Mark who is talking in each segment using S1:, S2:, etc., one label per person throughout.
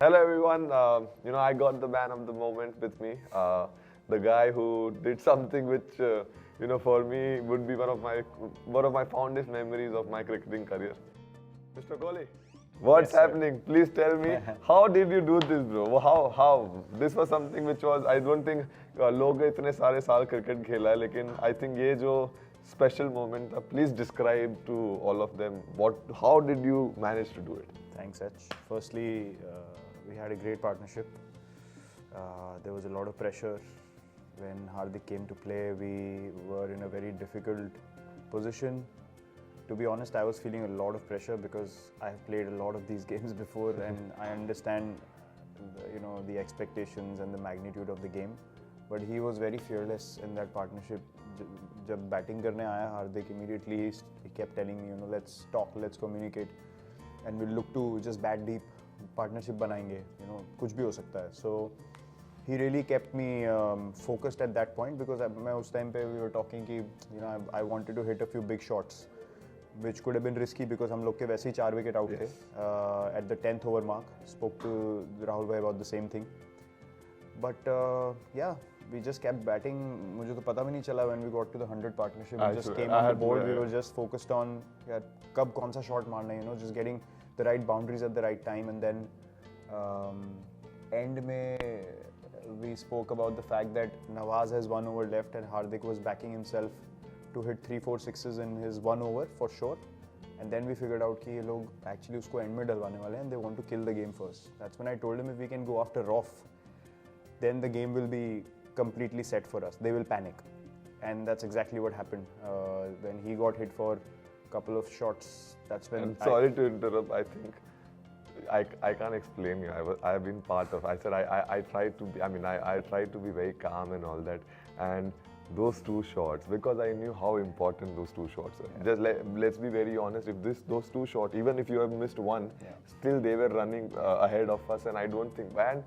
S1: Hello everyone. I got the man of the moment with me. The guy who did something which, for me would be one of my fondest memories of my cricketing career. Mr. Kohli, what's
S2: Yes, sir.
S1: happening? Please tell me, how did you do this, bro? How? This was something which was, I don't think लोग इतने सारे साल cricket खेला है, लेकिन I think ये जो special moment था, please describe to all of them how did you manage to do it?
S2: Thanks, H. Firstly, we had a great partnership. There was a lot of pressure. When Hardik came to play, we were in a very difficult position. To be honest, I was feeling a lot of pressure because I have played a lot of these games before and I understand the expectations and the magnitude of the game. But he was very fearless in that partnership. जब batting करने आया हार्दिक immediately he kept telling me, let's talk, let's communicate, and we'll look to just bat deep, partnership बनाएंगे, कुछ भी हो सकता है. So he really kept me focused at that point because मैं उस time पे we were talking कि I wanted to hit a few big shots, which could have been risky because हम लोग के वैसे ही 4 wicket out थे. At the 10th over mark, spoke to Rahul bhai about the same thing. But we just kept batting. मुझे तो पता भी नहीं चला when we got to the 100 partnership. We just came on the board. We were just focused on कब कौन सा shot मारना है, just getting the right boundaries at the right time. And then end में we spoke about the fact that Nawaz has 1 over left and Hardik was backing himself to hit 3-4 sixes in his 1 over for sure. And then we figured out कि ये लोग actually उसको end में डलवाने वाले हैं and they want to kill the game first. That's when I told him if we can go after Roff, then the game will be completely set for us. They will panic. And that's exactly what happened. When he got hit for a couple of shots, that's when...
S1: Sorry to interrupt, I think I can't explain you. I have been part of. I said I tried to be. I tried to be very calm and all that. And those 2 shots, because I knew how important those 2 shots are. Yeah. Just let's be very honest. If those 2 shots, even if you have missed one, still they were running ahead of us. And I don't think, man,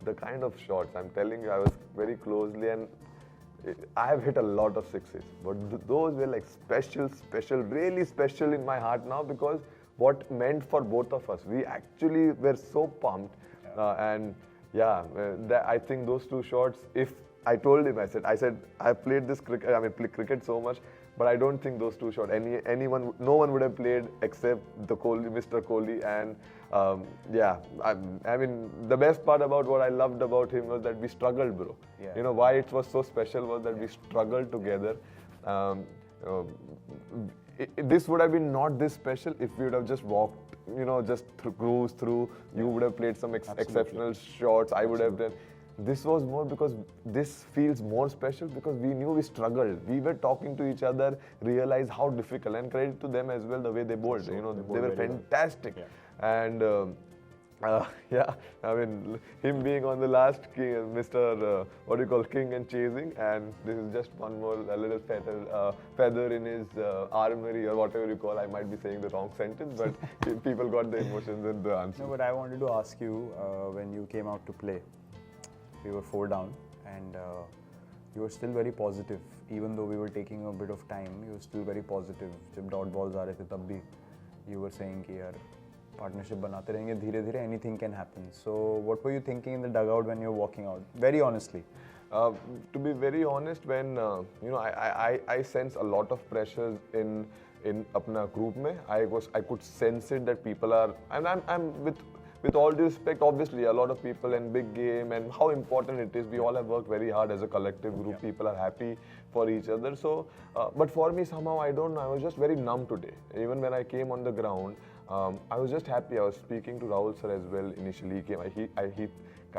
S1: the kind of shots I'm telling you, I was very closely and I have hit a lot of sixes, but those were like special, really special in my heart now because what meant for both of us. We actually were so pumped, I think those 2 shots. If I told him, I said I've played this cricket. Play cricket so much, but I don't think those 2 shots. No one would have played except the Kohli, Mr. Kohli, and the best part about what I loved about him was that we struggled, bro. Yeah. Why it was so special was that we struggled together. This would have been not this special if we would have just walked, just cruise through. You would have played some exceptional shots. I would have done. This was more because this feels more special because we knew we struggled. We were talking to each other, realized how difficult, and credit to them as well the way they bowled. They were fantastic. Yeah. And him being on the last king, Mr. King and chasing, and this is just one more little feather in his armory or whatever you call. I might be saying the wrong sentence, but people got the emotions and the answer.
S2: No, but I wanted to ask you when you came out to play. We were 4 down and you were still very positive. Even though we were taking a bit of time, you were still very positive. जब dot balls आ रहे थे तब भी you were saying कि यार partnership बनाते रहेंगे धीरे-धीरे anything can happen. So what were you thinking in the dugout when you were walking out? Very honestly.
S1: To be very honest, when I sense a lot of pressures in अपना group में, I could sense it that people are, and I'm with all due respect, obviously, a lot of people in big game and how important it is. We all have worked very hard as a collective group. Yeah. People are happy for each other. So, but for me, somehow, I don't know, I was just very numb today. Even when I came on the ground, I was just happy. I was speaking to Rahul sir as well. Initially,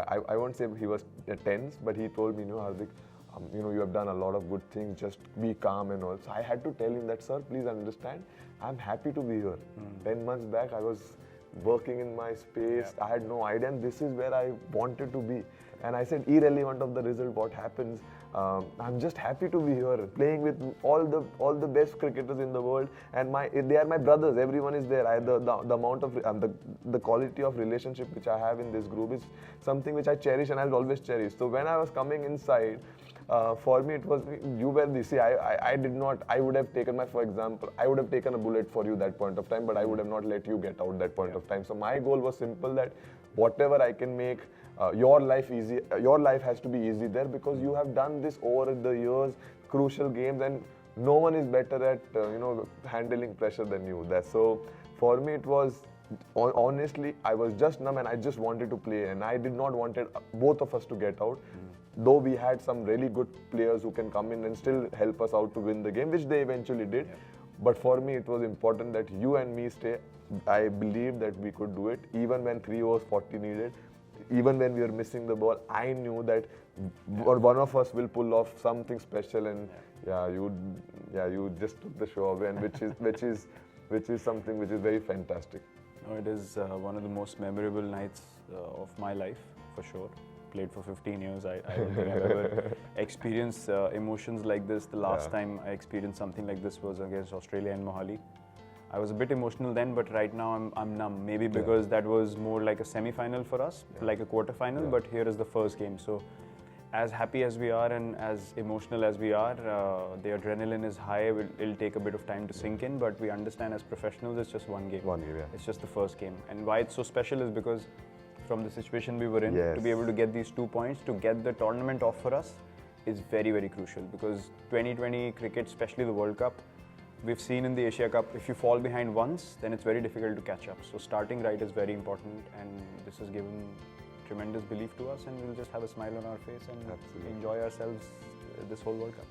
S1: I won't say he was tense, but he told me, Hardik, you have done a lot of good things, just be calm and all. So I had to tell him that, sir, please understand, I'm happy to be here. 10 months back, I was working in my space. I had no idea, and this is where I wanted to be. And I said, irrelevant of the result, what happens, I'm just happy to be here, playing with all the best cricketers in the world, and they are my brothers. Everyone is there. The amount of the quality of relationship which I have in this group is something which I cherish and I'll always cherish. So when I was coming inside, for me it was, you were the, see, I did not, I would have taken for example, I would have taken a bullet for you that point of time, but I would have not let you get out that point of time. So my goal was simple, that whatever I can make your life easy, your life has to be easy there, because you have done this over the years, crucial games, and no one is better at handling pressure than you. So for me it was, honestly, I was just numb and I just wanted to play, and I did not wanted both of us to get out. Though we had some really good players who can come in and still help us out to win the game, which they eventually did.
S2: Yeah.
S1: But for me, it was important that you and me stay. I believe that we could do it, even when 3 overs 40 needed, even when we were missing the ball. I knew that one of us will pull off something special, and you just took the show away, and which is something which is very fantastic.
S2: No, it is one of the most memorable nights of my life, for sure. Played for 15 years. I don't think I've ever experienced emotions like this. The last time I experienced something like this was against Australia in Mohali. I was a bit emotional then, but right now I'm numb. Maybe because that was more like a semi-final for us, like a quarter-final, but here is the first game. So as happy as we are and as emotional as we are, the adrenaline is high. It'll take a bit of time to sink in, but we understand as professionals it's just one game.
S1: One game, yeah.
S2: It's just the first game. And why it's so special is because from the situation we were in, to be able to get these 2 points, to get the tournament off for us, is very, very crucial. Because 2020 cricket, especially the World Cup, we've seen in the Asia Cup, if you fall behind once, then it's very difficult to catch up. So starting right is very important, and this has given tremendous belief to us, and we'll just have a smile on our face and enjoy ourselves this whole World Cup.